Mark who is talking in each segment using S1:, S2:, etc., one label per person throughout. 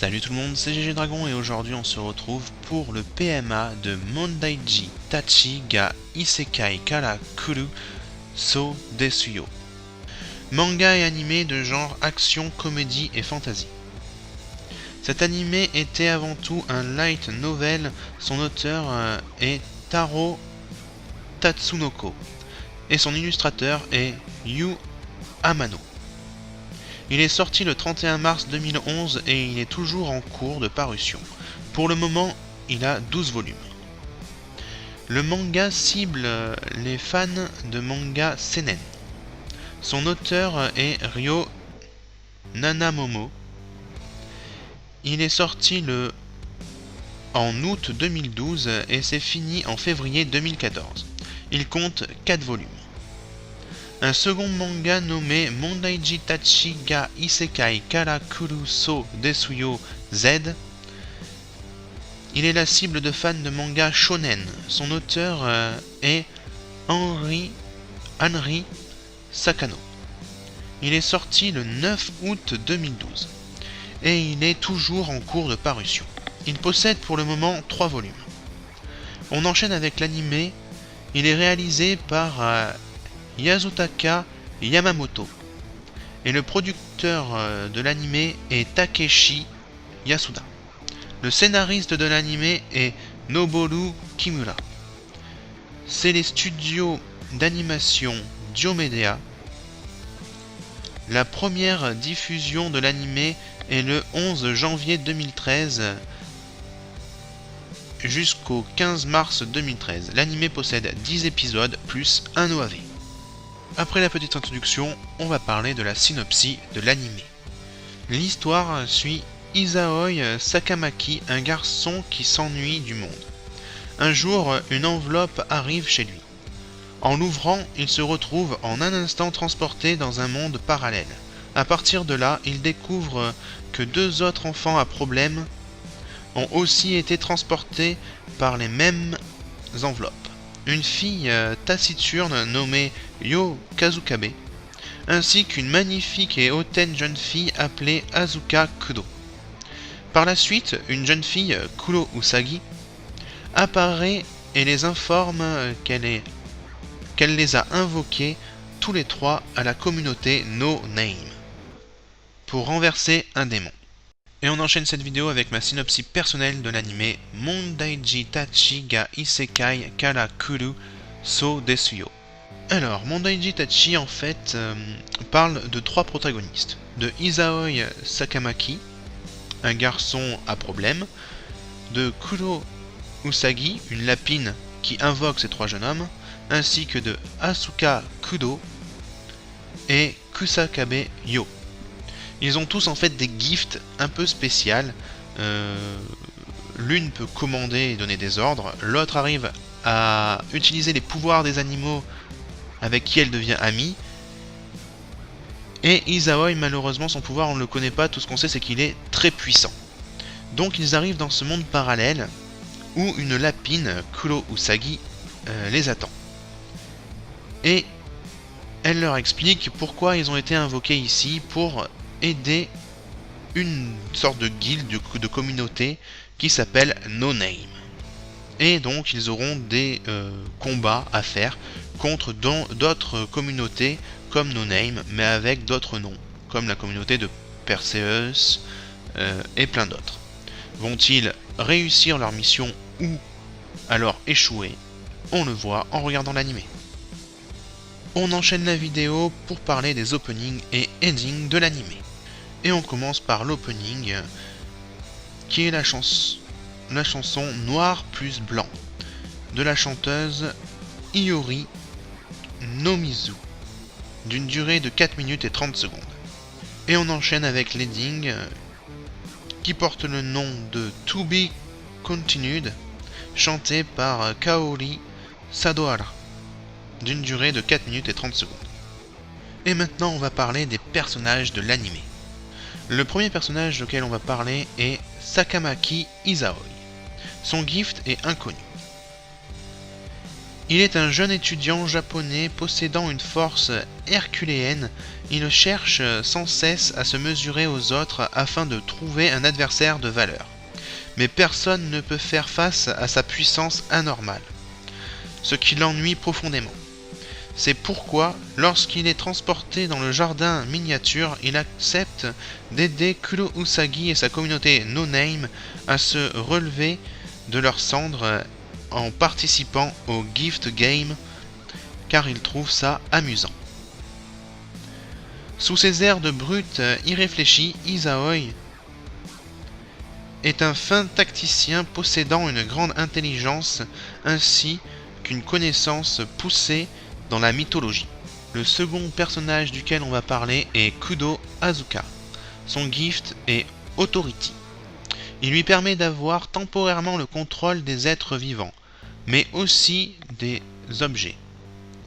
S1: Salut tout le monde, c'est GG Dragon et aujourd'hui on se retrouve pour le PMA de Mondaiji Tachi ga Isekai Kara Kuru So Desuyo. Manga et animé de genre action, comédie et fantasy. Cet animé était avant tout un light novel, son auteur est Taro Tatsunoko et son illustrateur est Yu Amano. Il est sorti le 31 mars 2011 et il est toujours en cours de parution. Pour le moment, il a 12 volumes. Le manga cible les fans de manga seinen. Son auteur est Ryo Nanamomo. Il est sorti en août 2012 et s'est fini en février 2014. Il compte 4 volumes. Un second manga nommé Mondaiji Tachi ga Isekai Kara Kuru So Desuyo Z. Il est la cible de fans de manga shonen. Son auteur est Henri Sakano. Il est sorti le 9 août 2012 et il est toujours en cours de parution. Il possède pour le moment 3 volumes. On enchaîne avec l'animé. Il est réalisé par Yasutaka Yamamoto et le producteur de l'anime est Takeshi Yasuda. Le scénariste de l'anime est Noboru Kimura. C'est les studios d'animation Diomedea. La première diffusion de l'anime est le 11 janvier 2013 jusqu'au 15 mars 2013. L'anime possède 10 épisodes plus un OAV. Après la petite introduction, on va parler de la synopsis de l'anime. L'histoire suit Isaoi Sakamaki, un garçon qui s'ennuie du monde. Un jour, une enveloppe arrive chez lui. En l'ouvrant, il se retrouve en un instant transporté dans un monde parallèle. À partir de là, il découvre que 2 autres enfants à problème ont aussi été transportés par les mêmes enveloppes. Une fille taciturne nommée Yo Kazukabe, ainsi qu'une magnifique et hautaine jeune fille appelée Asuka Kudo. Par la suite, une jeune fille, Kuro Usagi, apparaît et les informe qu'elle les a invoqués tous les 3 à la communauté No Name pour renverser un démon. Et on enchaîne cette vidéo avec ma synopsis personnelle de l'anime Mondaiji Tachi ga Isekai Kara Kuru So Desuyo. Alors, Mondaiji Tachi en fait parle de 3 protagonistes. De Isaoi Sakamaki, un garçon à problème, de Kuro Usagi, une lapine qui invoque ces 3 jeunes hommes, ainsi que de Asuka Kudo et Kusakabe Yo. Ils ont tous en fait des gifts un peu spéciales. L'une peut commander et donner des ordres, l'autre arrive à utiliser les pouvoirs des animaux avec qui elle devient amie. Et Isaoi, malheureusement, son pouvoir on ne le connaît pas, tout ce qu'on sait c'est qu'il est très puissant. Donc ils arrivent dans ce monde parallèle où une lapine, Kuro Usagi, les attend. Et elle leur explique pourquoi ils ont été invoqués ici pour aider une sorte de guilde, de communauté qui s'appelle No Name. Et donc ils auront des combats à faire contre d'autres communautés comme No Name, mais avec d'autres noms, comme la communauté de Perseus et plein d'autres. Vont-ils réussir leur mission ou alors échouer? On le voit en regardant l'anime. On enchaîne la vidéo pour parler des openings et endings de l'anime. Et on commence par l'opening qui est la chanson Noir plus Blanc de la chanteuse Iori Nomizu d'une durée de 4 minutes et 30 secondes. Et on enchaîne avec l'ending qui porte le nom de To Be Continued, chanté par Kaori Sadohara d'une durée de 4 minutes et 30 secondes. Et maintenant on va parler des personnages de l'anime. Le premier personnage auquel on va parler est Sakamaki Isaoi. Son gift est inconnu. Il est un jeune étudiant japonais possédant une force herculéenne. Il cherche sans cesse à se mesurer aux autres afin de trouver un adversaire de valeur. Mais personne ne peut faire face à sa puissance anormale, ce qui l'ennuie profondément. C'est pourquoi, lorsqu'il est transporté dans le jardin miniature, il accepte d'aider Kuro Usagi et sa communauté No Name à se relever de leurs cendres en participant au Gift Game, car il trouve ça amusant. Sous ses airs de brute irréfléchi, Isaoi est un fin tacticien possédant une grande intelligence ainsi qu'une connaissance poussée dans la mythologie. Le second personnage duquel on va parler est Kudo Asuka. Son gift est Authority. Il lui permet d'avoir temporairement le contrôle des êtres vivants, mais aussi des objets,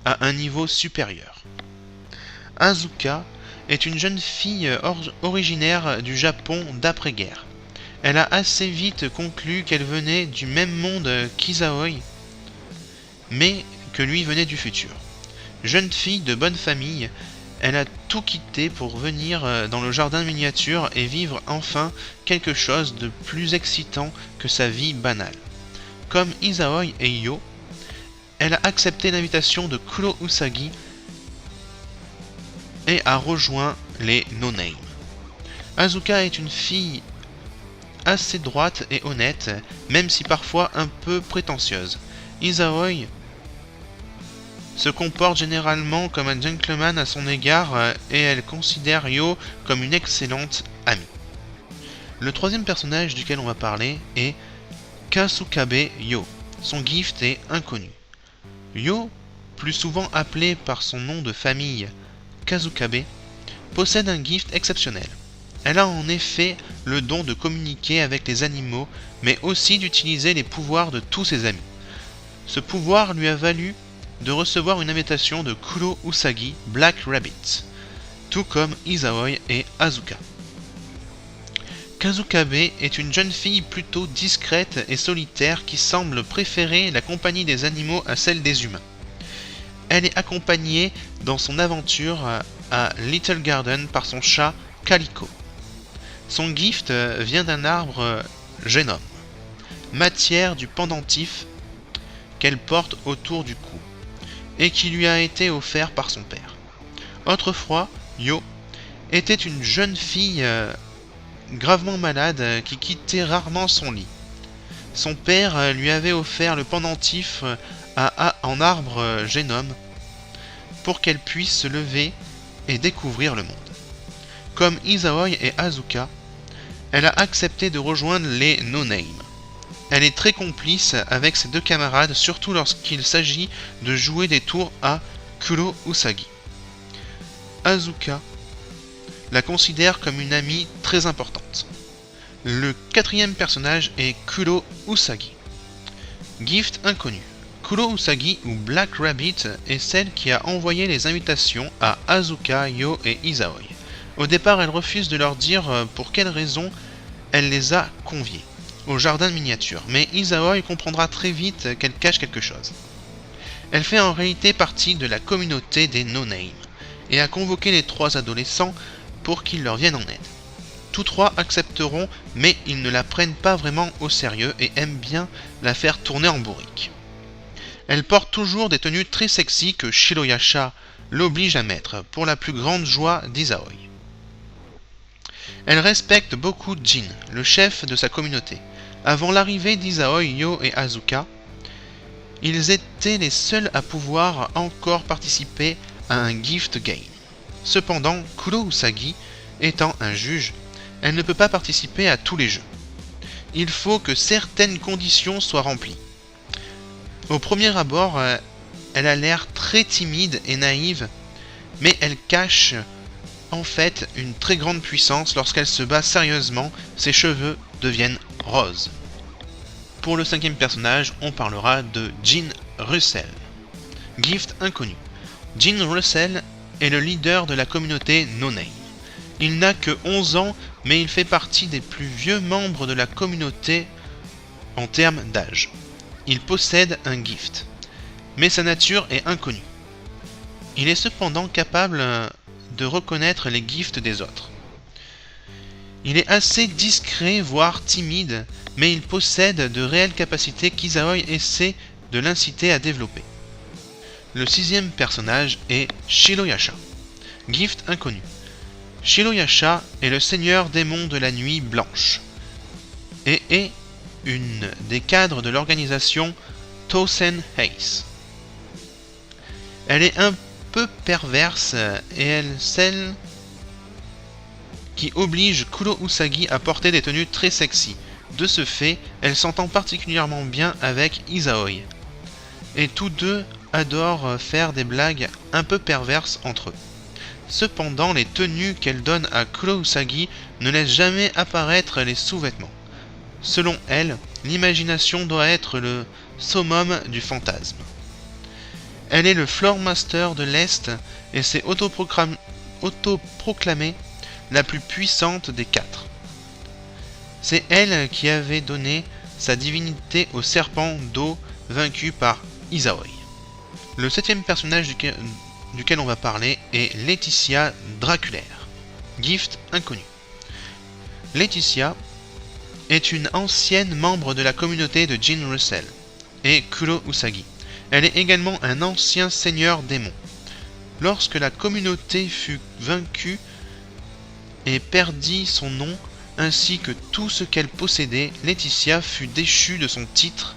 S1: à un niveau supérieur. Asuka est une jeune fille originaire du Japon d'après-guerre. Elle a assez vite conclu qu'elle venait du même monde qu'Isaoi, mais que lui venait du futur. Jeune fille de bonne famille, elle a tout quitté pour venir dans le jardin miniature et vivre enfin quelque chose de plus excitant que sa vie banale. Comme Isaoi et Yo, elle a accepté l'invitation de Kuro Usagi et a rejoint les No Name. Asuka est une fille assez droite et honnête, même si parfois un peu prétentieuse. Isaoi se comporte généralement comme un gentleman à son égard et elle considère Yo comme une excellente amie. Le troisième personnage duquel on va parler est Kasukabe Yo. Son gift est inconnu. Yo, plus souvent appelé par son nom de famille Kasukabe, possède un gift exceptionnel. Elle a en effet le don de communiquer avec les animaux, mais aussi d'utiliser les pouvoirs de tous ses amis. Ce pouvoir lui a valu de recevoir une invitation de Kuro Usagi, Black Rabbit, tout comme Isaoi et Asuka. Kasukabe est une jeune fille plutôt discrète et solitaire qui semble préférer la compagnie des animaux à celle des humains. Elle est accompagnée dans son aventure à Little Garden par son chat Calico. Son gift vient d'un arbre Genome, matière du pendentif qu'elle porte autour du cou, et qui lui a été offert par son père. Autrefois, Yo était une jeune fille gravement malade qui quittait rarement son lit. Son père lui avait offert le pendentif en arbre Genome pour qu'elle puisse se lever et découvrir le monde. Comme Isaoi et Asuka, elle a accepté de rejoindre les No Name. Elle est très complice avec ses deux camarades, surtout lorsqu'il s'agit de jouer des tours à Kuro Usagi. Asuka la considère comme une amie très importante. Le quatrième personnage est Kuro Usagi. Gift inconnu. Kuro Usagi ou Black Rabbit est celle qui a envoyé les invitations à Asuka, Yo et Isaoi. Au départ, elle refuse de leur dire pour quelle raison elle les a conviés au jardin miniature, mais Isaoi comprendra très vite qu'elle cache quelque chose. Elle fait en réalité partie de la communauté des No Name et a convoqué les trois adolescents pour qu'ils leur viennent en aide. Tous trois accepteront, mais ils ne la prennent pas vraiment au sérieux et aiment bien la faire tourner en bourrique. Elle porte toujours des tenues très sexy que Shiroyasha l'oblige à mettre, pour la plus grande joie d'Isaoi. Elle respecte beaucoup Jin, le chef de sa communauté. Avant l'arrivée d'Isaoi, Yo et Asuka, ils étaient les seuls à pouvoir encore participer à un gift game. Cependant, Kuro Usagi, étant un juge, elle ne peut pas participer à tous les jeux. Il faut que certaines conditions soient remplies. Au premier abord, elle a l'air très timide et naïve, mais elle cache en fait une très grande puissance. Lorsqu'elle se bat sérieusement, ses cheveux deviennent roses. Pour le cinquième personnage, on parlera de Jin Russell. Gift inconnu. Jin Russell est le leader de la communauté No Name. Il n'a que 11 ans, mais il fait partie des plus vieux membres de la communauté en termes d'âge. Il possède un gift. mais sa nature est inconnue. Il est cependant capable de reconnaître les gifts des autres. Il est assez discret, voire timide, mais il possède de réelles capacités qu'Izaoi essaie de l'inciter à développer. Le 6e personnage est Shiroyasha, gift inconnu. Shiroyasha est le seigneur démon de la nuit blanche et est une des cadres de l'organisation Tousen Ace. Elle est un peu perverse et elle celle qui oblige Kuro Usagi à porter des tenues très sexy. De ce fait, elle s'entend particulièrement bien avec Izaoi. Et tous deux adorent faire des blagues un peu perverses entre eux. Cependant, les tenues qu'elle donne à Kuro Usagi ne laissent jamais apparaître les sous-vêtements. Selon elle, l'imagination doit être le summum du fantasme. Elle est le Floor Master de l'Est et s'est autoproclamée la plus puissante des 4. C'est elle qui avait donné sa divinité au serpent d'eau vaincu par Izaoi. Le 7e personnage duquel on va parler est Laetitia Draculaire, gift inconnu. Laetitia est une ancienne membre de la communauté de Jin Russell et Kuro Usagi. Elle est également un ancien seigneur démon. Lorsque la communauté fut vaincue et perdit son nom ainsi que tout ce qu'elle possédait, Laetitia fut déchue de son titre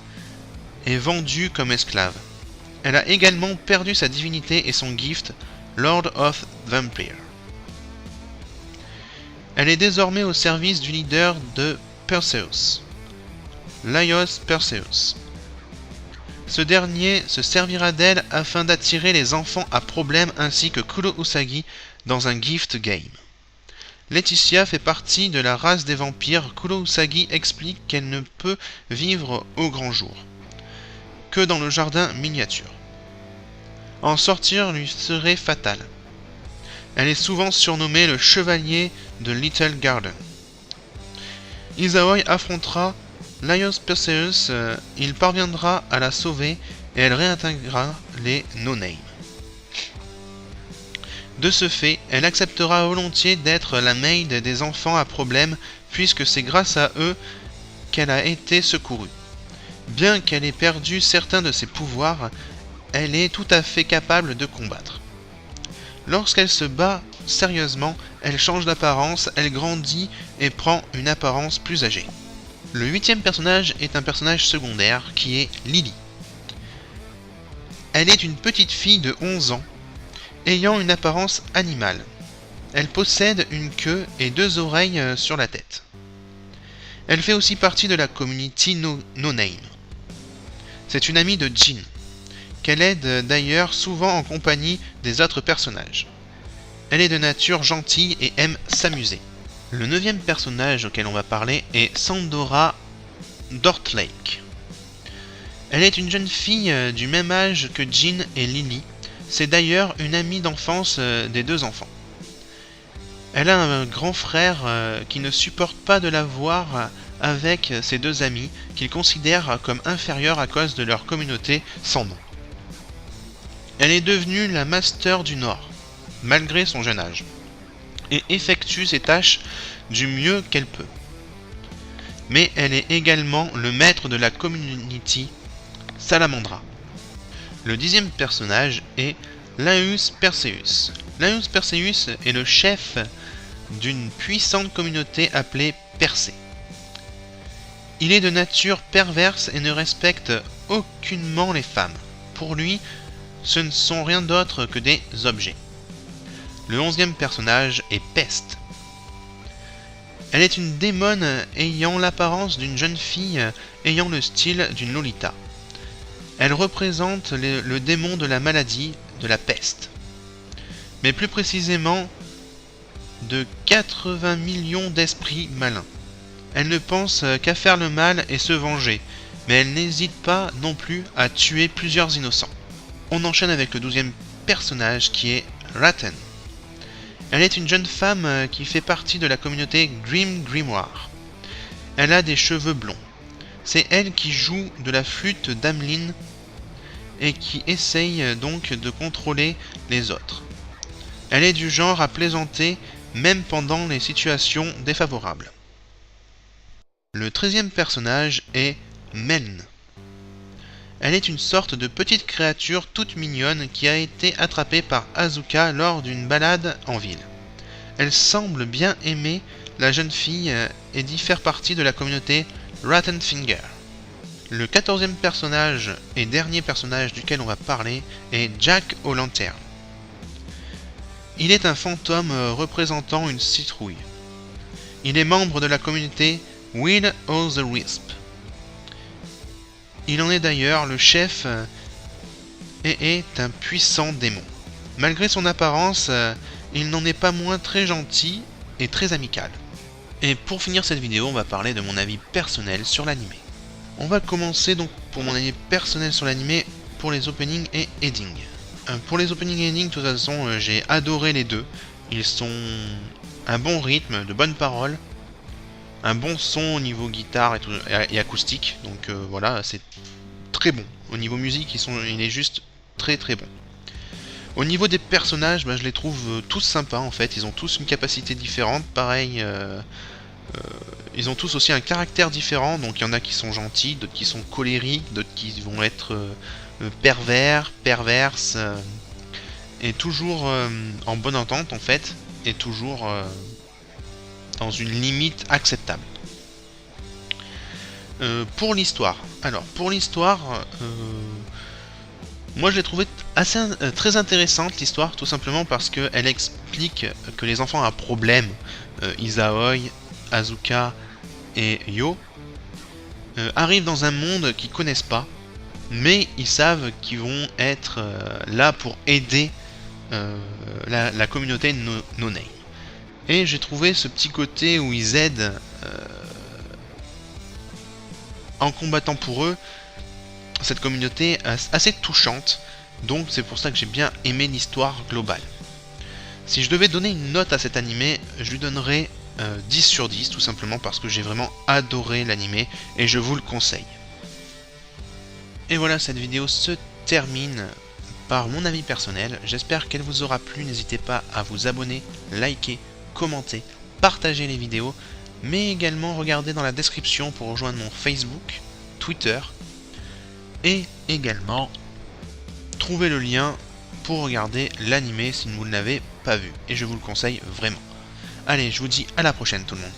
S1: et vendue comme esclave. Elle a également perdu sa divinité et son gift, Lord of Vampire. Elle est désormais au service du leader de Perseus, Laios Perseus. Ce dernier se servira d'elle afin d'attirer les enfants à problème ainsi que Kuro Usagi dans un gift game. Laetitia fait partie de la race des vampires. Kuro Usagi explique qu'elle ne peut vivre au grand jour, que dans le jardin miniature. En sortir lui serait fatal. Elle est souvent surnommée le chevalier de Little Garden. Izaoi affrontera Laios Perseus, il parviendra à la sauver et elle réintégrera les No-Name. De ce fait, elle acceptera volontiers d'être la maid des enfants à problème puisque c'est grâce à eux qu'elle a été secourue. Bien qu'elle ait perdu certains de ses pouvoirs, elle est tout à fait capable de combattre. Lorsqu'elle se bat sérieusement, elle change d'apparence, elle grandit et prend une apparence plus âgée. Le 8e personnage est un personnage secondaire qui est Lily. Elle est une petite fille de 11 ans, ayant une apparence animale. Elle possède une queue et 2 oreilles sur la tête. Elle fait aussi partie de la community No-Name. C'est une amie de Jin, qu'elle aide d'ailleurs souvent en compagnie des autres personnages. Elle est de nature gentille et aime s'amuser. Le 9e personnage auquel on va parler est Sandora Dortlake. Elle est une jeune fille du même âge que Jin et Lily. C'est d'ailleurs une amie d'enfance des 2 enfants. Elle a un grand frère qui ne supporte pas de la voir avec ses 2 amis, qu'il considère comme inférieurs à cause de leur communauté sans nom. Elle est devenue la Master du Nord, malgré son jeune âge, et effectue ses tâches du mieux qu'elle peut. Mais elle est également le maître de la community Salamandra. Le 10e personnage est Laios Perseus. Laios Perseus est le chef d'une puissante communauté appelée Persée. Il est de nature perverse et ne respecte aucunement les femmes. Pour lui, ce ne sont rien d'autre que des objets. Le 11e personnage est Peste. Elle est une démone ayant l'apparence d'une jeune fille ayant le style d'une Lolita. Elle représente le démon de la maladie, de la peste. Mais plus précisément, de 80 millions d'esprits malins. Elle ne pense qu'à faire le mal et se venger, mais elle n'hésite pas non plus à tuer plusieurs innocents. On enchaîne avec le 12e personnage qui est Ratten. Elle est une jeune femme qui fait partie de la communauté Grim Grimoire. Elle a des cheveux blonds. C'est elle qui joue de la flûte d'Ameline et qui essaye donc de contrôler les autres. Elle est du genre à plaisanter même pendant les situations défavorables. Le 13e personnage est Meln. Elle est une sorte de petite créature toute mignonne qui a été attrapée par Asuka lors d'une balade en ville. Elle semble bien aimer la jeune fille et d'y faire partie de la communauté Rattenfinger. Le 14e personnage et dernier personnage duquel on va parler est Jack O'Lantern. Il est un fantôme représentant une citrouille. Il est membre de la communauté Will o' the Wisp. Il en est d'ailleurs le chef et est un puissant démon. Malgré son apparence, il n'en est pas moins très gentil et très amical. Et pour finir cette vidéo, on va parler de mon avis personnel sur l'anime. On va commencer donc pour mon avis personnel sur l'anime pour les openings et endings. Pour les openings et endings, de toute façon, j'ai adoré les deux. Ils sont un bon rythme, de bonnes paroles, un bon son au niveau guitare et acoustique. Donc voilà, c'est très bon. Au niveau musique, il est juste très très bon. Au niveau des personnages, je les trouve tous sympas en fait. Ils ont tous une capacité différente. Pareil, ils ont tous aussi un caractère différent. Donc il y en a qui sont gentils, d'autres qui sont colériques, d'autres qui vont être pervers, perverses. Et toujours en bonne entente en fait. Et toujours dans une limite acceptable. Pour l'histoire. Alors, pour l'histoire, moi je l'ai trouvée très intéressante l'histoire, tout simplement parce qu'elle explique que les enfants ont un problème. Isaoi, Asuka et Yo arrivent dans un monde qu'ils connaissent pas, mais ils savent qu'ils vont être là pour aider la communauté No Name. Et j'ai trouvé ce petit côté où ils aident en combattant pour eux, cette communauté assez touchante. Donc c'est pour ça que j'ai bien aimé l'histoire globale. Si je devais donner une note à cet animé, je lui donnerais 10 sur 10, tout simplement parce que j'ai vraiment adoré l'animé et je vous le conseille. Et voilà, cette vidéo se termine par mon avis personnel. J'espère qu'elle vous aura plu. N'hésitez pas à vous abonner, liker, commenter, partager les vidéos, mais également regardez dans la description pour rejoindre mon Facebook, Twitter, et également trouver le lien pour regarder l'animé si vous ne l'avez pas vu, et je vous le conseille vraiment. Allez, je vous dis à la prochaine tout le monde.